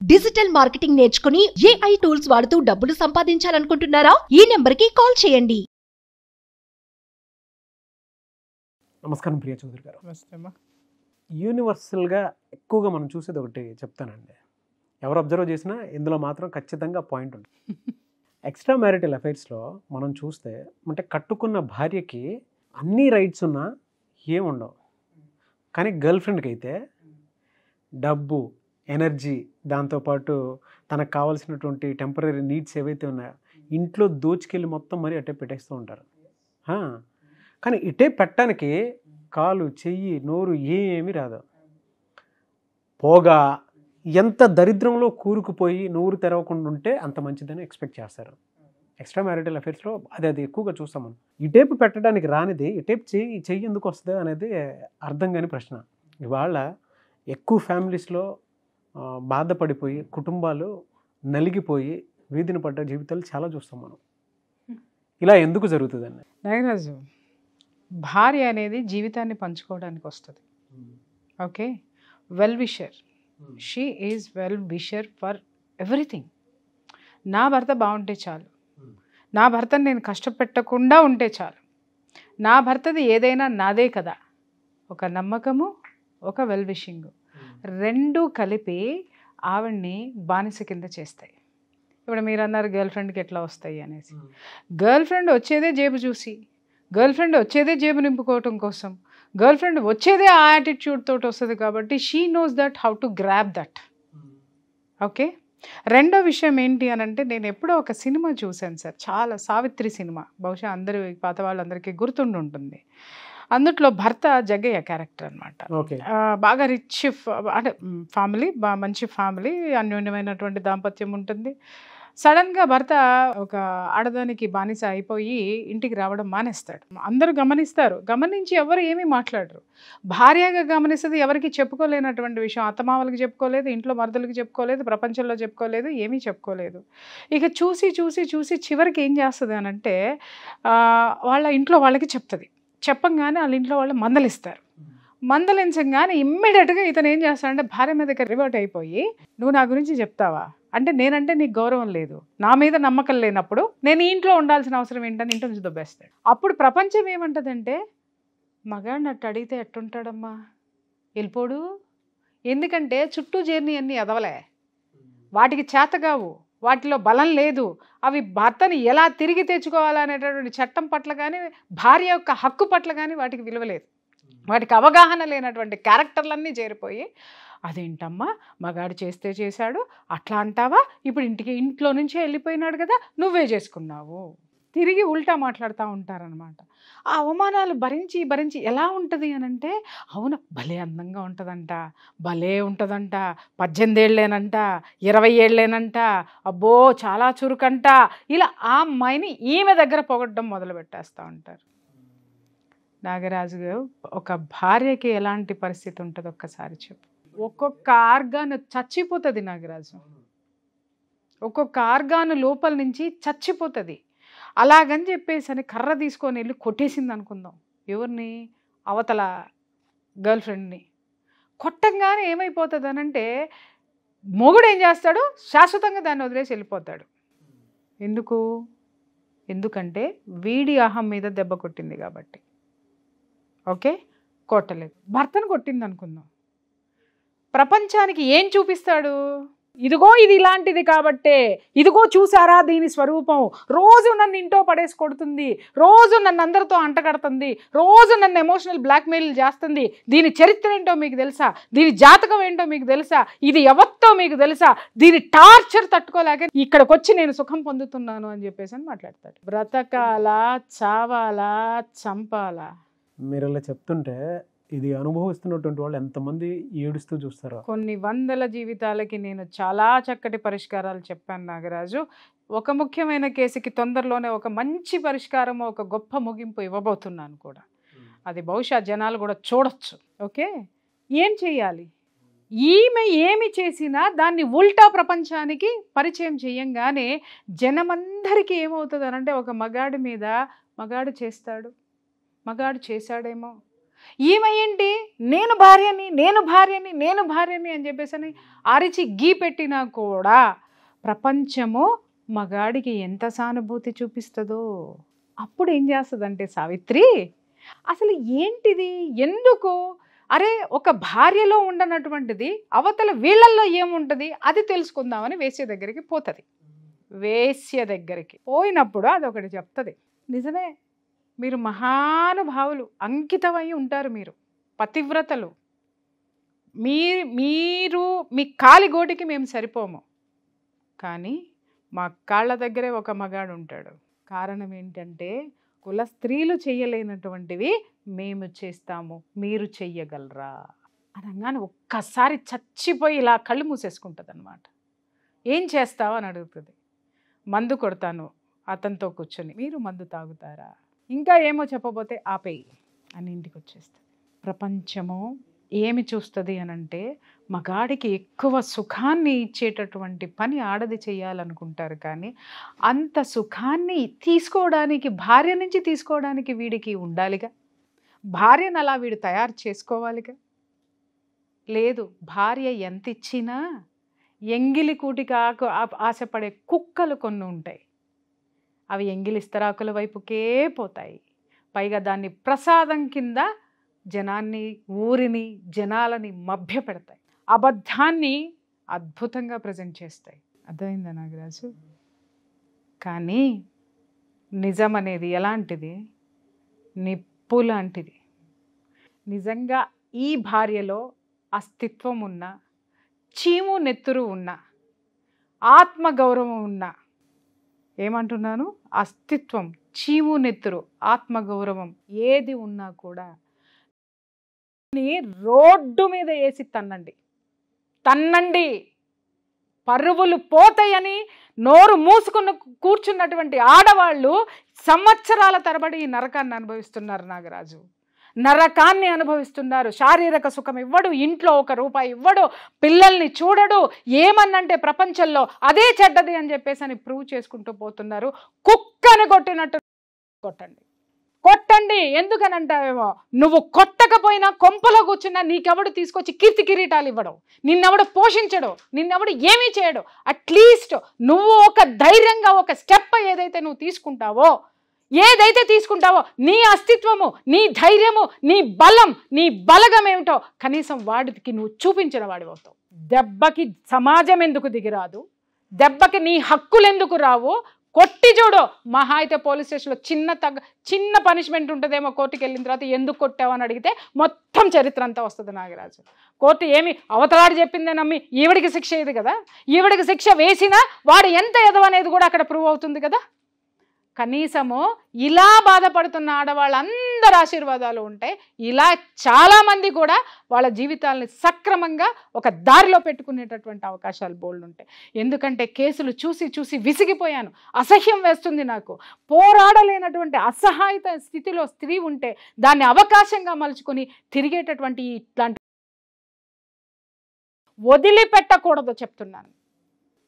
Digital marketing నేర్చుకుని AI tools వాడుతూ డబ్బులు సంపాదించాలనుకుంటున్నారా? ఈ నెంబర్కి కాల్ చేయండి. నమస్కారం ప్రియ చౌదరి గారు. యూనివర్సల్గా ఎక్కువగా మనం చూసేది ఒకటి చెప్తానండి. ఎవరు అబ్జర్వ్ చేసినా ఇందులో మాత్రం ఖచ్చితంగా పాయింట్ ఉంటుంది. ఎక్స్ట్రా మ్యారిటల్ అఫైర్స్లో మనం చూస్తే అంటే కట్టుకున్న భార్యకి అన్ని రైట్స్ ఉన్నా ఏముండవు, కానీ గర్ల్ ఫ్రెండ్కి అయితే డబ్బు, ఎనర్జీ, దాంతోపాటు తనకు కావాల్సినటువంటి టెంపరీ నీడ్స్ ఏవైతే ఉన్నాయో ఇంట్లో దోచుకెళ్ళి మొత్తం మరీ అట్టే పెట్టేస్తూ ఉంటారు. కానీ ఇటే పెట్టడానికి కాలు, చెయ్యి, నోరు ఏమీ రాదు. పోగా ఎంత దరిద్రంలో కూరుకుపోయి నోరు తెరవకుండా ఉంటే అంత మంచిదని ఎక్స్పెక్ట్ చేస్తారు. ఎక్స్ట్రా మ్యారిటల్ అఫైర్స్లో అది ఎక్కువగా చూస్తాం మనం. ఇటేపు పెట్టడానికి రానిది ఇటేపు చెయ్యి ఎందుకు వస్తుంది అనేది అర్థం కాని ప్రశ్న. ఇవాళ ఎక్కువ ఫ్యామిలీస్లో బాధపడిపోయి కుటుంబాలు నలిగిపోయి వీధిని పడ్డ జీవితాలు చాలా చూస్తాం మనం. ఇలా ఎందుకు జరుగుతుందండి? నాగరాజు, భార్య అనేది జీవితాన్ని పంచుకోవడానికి వస్తుంది. Okay, well wisher, she is well wisher for everything. నా భర్త బాగుంటే చాలు, నా భర్తను నేను కష్టపెట్టకుండా ఉంటే చాలు, నా భర్తది ఏదైనా నాదే కదా. ఒక నమ్మకము, ఒక వెల్ విషింగ్, రెండు కలిపి ఆవిడ్ని బానిస కింద చేస్తాయి. ఇప్పుడు మీరు అన్నారు గర్ల్ ఫ్రెండ్కి ఎట్లా వస్తాయి అనేసి. గర్ల్ ఫ్రెండ్ వచ్చేదే జేబు చూసి, గర్ల్ ఫ్రెండ్ వచ్చేదే జేబు నింపుకోవటం కోసం, గర్ల్ ఫ్రెండ్ వచ్చేదే ఆ యాటిట్యూడ్ తోటి వస్తుంది. కాబట్టి she knows that how to grab that. Okay, రెండో విషయం ఏంటి అని అంటే, నేను ఎప్పుడో ఒక సినిమా చూశాను సార్, చాలా సావిత్రి సినిమా, బహుశా అందరూ పాత వాళ్ళందరికీ గుర్తుండి ఉంటుంది. అందుట్లో భర్త జగ్గయ్య క్యారెక్టర్ అనమాట. బాగా రిచ్ అంటే ఫ్యామిలీ, మంచి ఫ్యామిలీ, అన్యోన్యమైనటువంటి దాంపత్యం ఉంటుంది. సడన్గా భర్త ఒక ఆడదానికి బానిస అయిపోయి ఇంటికి రావడం మానేస్తాడు. అందరూ గమనిస్తారు, గమనించి ఎవరు ఏమీ మాట్లాడరు. భార్యగా గమనిస్తుంది, ఎవరికి చెప్పుకోలేనటువంటి విషయం. అత్తమామలకి చెప్పుకోలేదు, ఇంట్లో మరుదులకి చెప్పుకోలేదు, ప్రపంచంలో చెప్పుకోలేదు, ఏమీ చెప్పుకోలేదు. ఇక చూసి చూసి చూసి చివరికి ఏం చేస్తుంది అని అంటే, వాళ్ళ ఇంట్లో వాళ్ళకి చెప్తుంది. చెప్పంగానే వాళ్ళ ఇంట్లో వాళ్ళు మందలిస్తారు. మందలించగానే ఇమ్మీడియట్గా ఇతను ఏం చేస్తాడంటే భార్య మీదకి రివర్ట్ అయిపోయి, నువ్వు నా గురించి చెప్తావా అంటే, నేనంటే నీకు గౌరవం లేదు, నా మీద నమ్మకం లేనప్పుడు నేను ఈ ఇంట్లో ఉండాల్సిన అవసరం ఏంటని ఇంటి నుంచి దొబ్బేస్తాడు. అప్పుడు ప్రపంచం ఏమంటుందంటే, మగాడిని అట్టు అడిగితే ఎట్టుంటాడమ్మా, వెళ్ళిపోడు. ఎందుకంటే చుట్టూ చేరిని అన్నీ ఎదవలే, వాటికి చేతగావు, వాటిలో బలం లేదు, అవి భర్తని ఎలా తిరిగి తెచ్చుకోవాలనేటటువంటి చట్టం పట్ల కానీ, భార్య యొక్క హక్కు పట్ల కానీ వాటికి విలువ లేదు. వాటికి అవగాహన లేనటువంటి క్యారెక్టర్లన్నీ చేరిపోయి, అదేంటమ్మా మగాడు చేస్తే చేశాడు అట్లా అంటావా, ఇప్పుడు ఇంట్లో నుంచే వెళ్ళిపోయినాడు కదా, నువ్వే చేసుకున్నావు, తిరిగి ఉల్టా మాట్లాడుతూ ఉంటారనమాట. ఆ అవమానాలు భరించి భరించి ఎలా ఉంటుంది అని అంటే, అవును భలే అందంగా ఉంటుందంట, భలే ఉంటుందంట, 18 ఏళ్ళేనంట, 20 ఏళ్ళేనంట, అబ్బో చాలా చురుకంట, ఇలా ఆ అమ్మాయిని ఈమె దగ్గర పొగడ్డం మొదలు పెట్టేస్తూ ఉంటారు. నాగరాజు గారు, ఒక భార్యకి ఎలాంటి పరిస్థితి ఉంటుంది ఒక్కసారి చెప్పు. ఒక్కొక్క ఆర్గాన్ చచ్చిపోతుంది నాగరాజు, ఒక్కొక్క ఆర్గాన్ లోపల నుంచి చచ్చిపోతుంది. అలాగని చెప్పేసి అని కర్ర తీసుకొని వెళ్ళి కొట్టేసింది అనుకుందాం, ఎవరిని, అవతల గర్ల్ ఫ్రెండ్ని. కొట్టంగానే ఏమైపోతుంది అనంటే, మొగుడు ఏం చేస్తాడు, శాశ్వతంగా దాన్ని వదిలేసి వెళ్ళిపోతాడు. ఎందుకంటే వీడి అహం మీద దెబ్బ కొట్టింది కాబట్టి. ఓకే, కొట్టలేదు. భర్తను కొట్టింది అనుకుందాం, ప్రపంచానికి ఏం చూపిస్తాడు, ఇదిగో ఇది ఇలాంటిది కాబట్టే, ఇదిగో చూసారా దీని స్వరూపం, రోజు నన్ను ఇంట్లో పడేసి కొడుతుంది, రోజు నన్ను అందరితో అంటగడుతుంది, రోజు నన్ను ఎమోషనల్ బ్లాక్మెయిల్ చేస్తుంది, దీని చరిత్ర ఏంటో మీకు తెలుసా, దీని జాతకం ఏంటో మీకు తెలుసా, ఇది ఎవరితో మీకు తెలుసా, దీని టార్చర్ తట్టుకోలేక ఇక్కడికి వచ్చి నేను సుఖం పొందుతున్నాను అని చెప్పేసి అని మాట్లాడతాడు. బ్రతకాలా, చావాలా, చంపాలా? మీరు ఇలా చెప్తుంటే ఇది అనుభవిస్తున్నటువంటి వాళ్ళు ఎంతమంది ఏడుస్తూ చూస్తారో. కొన్ని వందల జీవితాలకి నేను చాలా చక్కటి పరిష్కారాలు చెప్పాను నాగరాజు. ఒక ముఖ్యమైన కేసుకి తొందరలోనే ఒక మంచి పరిష్కారం, ఒక గొప్ప ముగింపు ఇవ్వబోతున్నాను కూడా. అది బహుశా జనాలు కూడా చూడొచ్చు. ఓకే, ఏం చేయాలి? ఈమె ఏమి చేసినా దాన్ని ఉల్టా ప్రపంచానికి పరిచయం చేయంగానే జనమందరికీ ఏమవుతుంది అనంటే, ఒక మగాడి మీద మగాడు చేస్తాడు, మగాడు చేశాడేమో, ఈమె ఏంటి నేను భార్యని అని చెప్పేసి అరిచి గీ పెట్టినా కూడా ప్రపంచము మగాడికి ఎంత సానుభూతి చూపిస్తుందో. అప్పుడు ఏం చేస్తుందంటే సావిత్రి, అసలు ఏంటిది, ఎందుకు, అరే ఒక భార్యలో ఉండనటువంటిది అవతల వీళ్ళల్లో ఏముంటుంది అది తెలుసుకుందామని వేశ్య దగ్గరికి పోతుంది. వేశ్య దగ్గరికి పోయినప్పుడు అదొకటి చెప్తుంది, నిజమే మీరు మహానుభావులు, అంకితమై ఉంటారు, మీరు పతివ్రతలు, మీరు మీ కాలిగోటికి మేము సరిపోము, కానీ మా కాళ్ళ దగ్గరే ఒక మగాడు ఉంటాడు. కారణం ఏంటంటే కుల స్త్రీలు చేయలేనటువంటివి మేము చేస్తాము, మీరు చెయ్యగలరా అనగానే ఒక్కసారి చచ్చిపోయి ఇలా కళ్ళు మూసేసుకుంటుంది అనమాట. ఏం చేస్తావు అని అడుగుతుంది. మందు కొడతాను అతనితో కూర్చొని, మీరు మందు తాగుతారా, ఇంకా ఏమో చెప్పబోతే ఆపేయి అని ఇంటికి వచ్చేస్తుంది. ప్రపంచము ఏమి చూస్తుంది అనంటే మగాడికి ఎక్కువ సుఖాన్ని ఇచ్చేటటువంటి పని ఆడది చేయాలనుకుంటారు, కానీ అంత సుఖాన్ని తీసుకోవడానికి, భార్య నుంచి తీసుకోవడానికి వీడికి ఉండాలిగా, భార్యను అలా వీడు తయారు చేసుకోవాలిగా. లేదు, భార్య ఎంత ఇచ్చినా ఎంగిలి కూటికి ఆశపడే కుక్కలు కొన్ని ఉంటాయి, అవి ఎంగిలి ఇస్తరాకుల వైపుకే పోతాయి. పైగా దాన్ని ప్రసాదం కింద జనాన్ని, ఊరిని, జనాలని మభ్య పెడతాయి, అబద్ధాన్ని అద్భుతంగా ప్రజెంట్ చేస్తాయి. అర్థమైందా నాగరాజు? కానీ నిజం అనేది ఎలాంటిది, నిప్పు లాంటిది. నిజంగా ఈ భార్యలో అస్తిత్వం ఉన్న, చీము నెత్తురు ఉన్న, ఆత్మగౌరవం ఉన్న, ఏమంటున్నాను, అస్తిత్వం, చీము నెత్తురు, ఆత్మగౌరవం ఏది ఉన్నా కూడా రోడ్డు మీద వేసి తన్నండి, పరువులు పోతాయని నోరు మూసుకున్న కూర్చున్నటువంటి ఆడవాళ్ళు సంవత్సరాల తరబడి ఈ నరకాన్ని అనుభవిస్తున్నారు నాగరాజు, నరకాన్ని అనుభవిస్తున్నారు. శారీరక సుఖం ఇవ్వడు, ఇంట్లో ఒక రూపాయి ఇవ్వడు, పిల్లల్ని చూడడు, ఏమన్నంటే ప్రపంచంలో అదే చెడ్డది అని చెప్పేసి అని ప్రూవ్ చేసుకుంటూ పోతున్నారు. కుక్కని కొట్టినట్టు కొట్టండి. ఎందుకనంటావేమో, నువ్వు కొట్టకపోయినా కొంపలో కూర్చున్నా నీకెవడు తీసుకొచ్చి కీర్తి కిరీటాలు ఇవ్వడం, నిన్నెవడు పోషించడు, నిన్నెవడు ఏమీ చేయడు. అట్లీస్ట్ నువ్వు ఒక ధైర్యంగా ఒక స్టెప్ ఏదైతే నువ్వు తీసుకుంటావో నీ అస్తిత్వము, నీ ధైర్యము, నీ బలం, నీ బలగం ఏమిటో కనీసం వాడికి నువ్వు చూపించిన వాడి అవుతావు. దెబ్బకి సమాజం ఎందుకు దిగిరాదు, దెబ్బకి నీ హక్కులు ఎందుకు రావు, కొట్టి చూడు. మహా అయితే పోలీస్ స్టేషన్లో చిన్న పనిష్మెంట్ ఉంటుందేమో, కోర్టుకి వెళ్ళిన తర్వాత ఎందుకు కొట్టావు అని అడిగితే మొత్తం చరిత్ర అంతా వస్తుంది నాగరాజు. కోర్టు ఏమి అవతలాడు చెప్పిందే నమ్మి ఈవిడికి శిక్ష ఇది కదా, ఈవిడికి శిక్ష వేసినా వాడు ఎంత ఎదవనేది కూడా అక్కడ ప్రూవ్ అవుతుంది కదా. కనీసము ఇలా బాధపడుతున్న ఆడవాళ్ళందరి ఆశీర్వాదాలు ఉంటాయి. ఇలా చాలామంది కూడా వాళ్ళ జీవితాలని సక్రమంగా ఒక దారిలో పెట్టుకునేటటువంటి అవకాశాలు బోల్డ్ ఉంటాయి. ఎందుకంటే కేసులు చూసి విసిగిపోయాను, అసహ్యం వేస్తుంది నాకు. పోరాడలేనటువంటి అసహాయత స్థితిలో స్త్రీ ఉంటే దాన్ని అవకాశంగా మలుచుకొని తిరిగేటటువంటి ఇట్లాంటి వదిలిపెట్టకూడదు చెప్తున్నాను.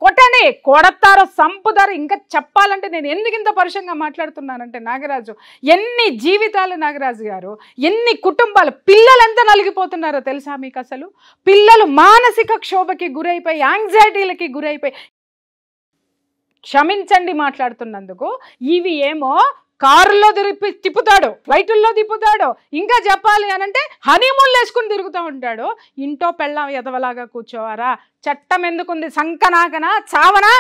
కొట్టండి, కొడతారో సంపుతారో. ఇంకా చెప్పాలంటే నేను ఎందుకు ఇంత పరుషంగా మాట్లాడుతున్నానంటే నాగరాజు, ఎన్ని జీవితాలు నాగరాజు గారు, ఎన్ని కుటుంబాలు, పిల్లలంతా నలిగిపోతున్నారో తెలుసా మీకు? అసలు పిల్లలు మానసిక క్షోభకి గురైపోయి, యాంగ్జైటీలకి గురైపోయి, క్షమించండి మాట్లాడుతున్నందుకు, ఇవి ఏమో కారులో తిప్పుతాడు, ఫ్లైటుల్లో తిప్పుతాడు, ఇంకా చెప్పాలి అనంటే హనీమూన్లు వేసుకుని తిరుగుతూ ఉంటాడు. ఇంట్లో పెళ్ళాం ఎదవలాగా కూర్చోవారా? చట్టం ఎందుకుంది? సంకనాకనా చావనా?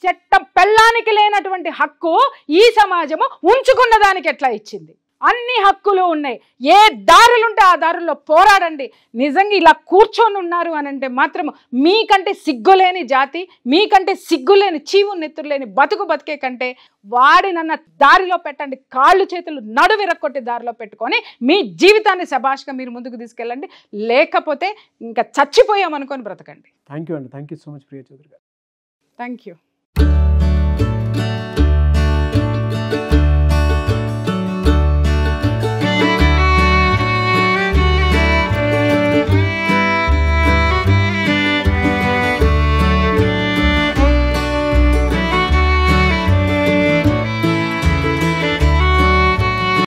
చట్టం పెళ్ళానికి లేనటువంటి హక్కు ఈ సమాజము ఉంచుకున్న దానికి ఎట్లా ఇచ్చింది? అన్ని హక్కులు ఉన్నాయి. ఏ దారులుంటే ఆ దారుల్లో పోరాడండి. నిజంగా ఇలా కూర్చొని ఉన్నారు అని అంటే మాత్రం మీకంటే సిగ్గులేని జాతి, మీకంటే సిగ్గులేని చీవు నెత్తురులేని బతికే కంటే వాడినన్న దారిలో పెట్టండి. కాళ్ళు చేతులు నడు విరక్కొట్టి దారిలో పెట్టుకొని మీ జీవితాన్ని శభాష్గా మీరు ముందుకు తీసుకెళ్ళండి. లేకపోతే ఇంకా చచ్చిపోయామనుకొని బ్రతకండి. థ్యాంక్ యూ అండి. Thank you so much Priya Chaudhary గారు. Thank you.